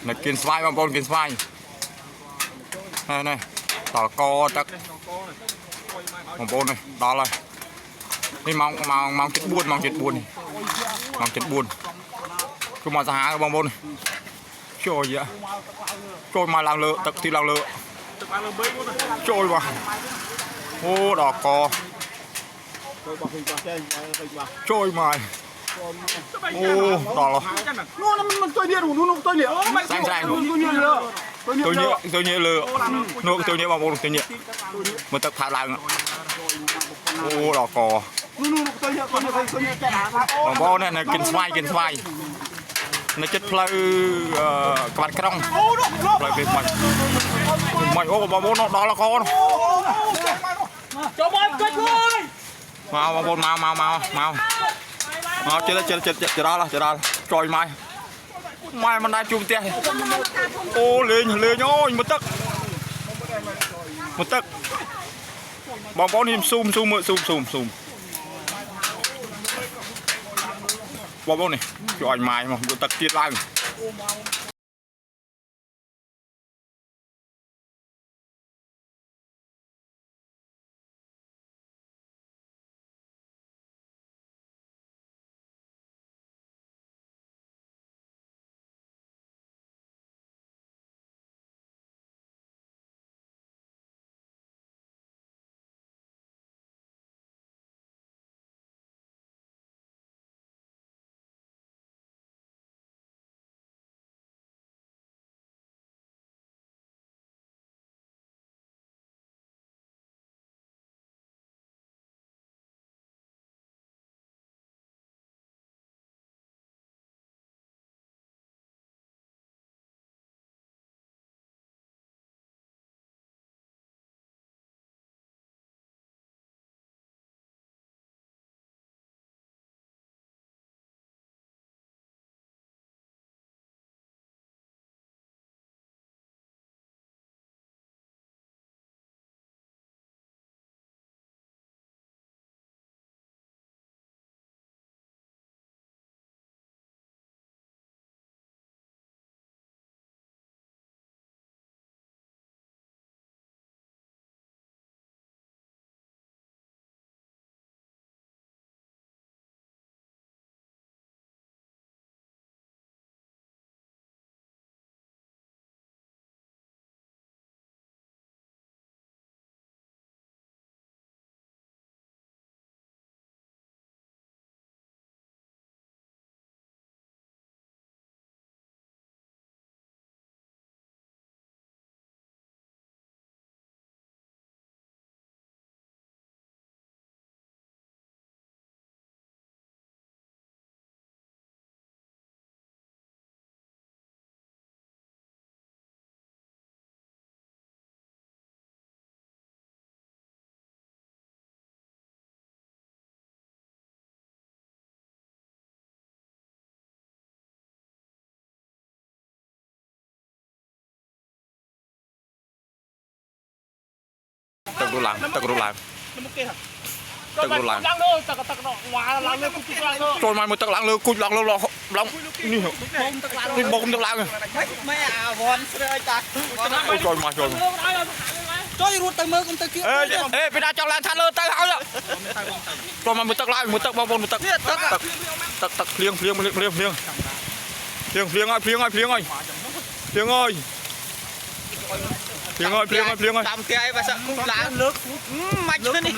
này kiên xoay bông bông kiên xoay này này tỏ co chắc bông bông này đó là đi mong chết buồn cứ mà ra bông bông này trôi vậy trôi mà làm lựa tập thì làm lựa trôi mà ô đỏ cò trôi mài ô đỏ xanh xanh tôi nhớ lừa nó tôi nhớ bằng một tôi nhớ mà tập thả làng ô đỏ cò bằng bò này là kinh xoay nó chết plei các bạn cái đông plei việc mày ô bằng bò nó đó là con mau chơi đó là trôi mai mình đang chung tiền ô lên nhôi một tấc bóng bóng hiểm sum bóng bóng này trôi mai mà một tấc tiết lang tật đồ làm trôi mai mới tật lạng lừa cùi lạng lừa lỏng đi bông tật lạng rồi trôi mai trôi ruột tới mơ con tới kia ê bây giờ trong làng than lừa tới hao rồi trôi mai mới tật lạng mới tật bao bông mới tật liêng ơi làm cái và sợ cũng lá nước mạch lên đi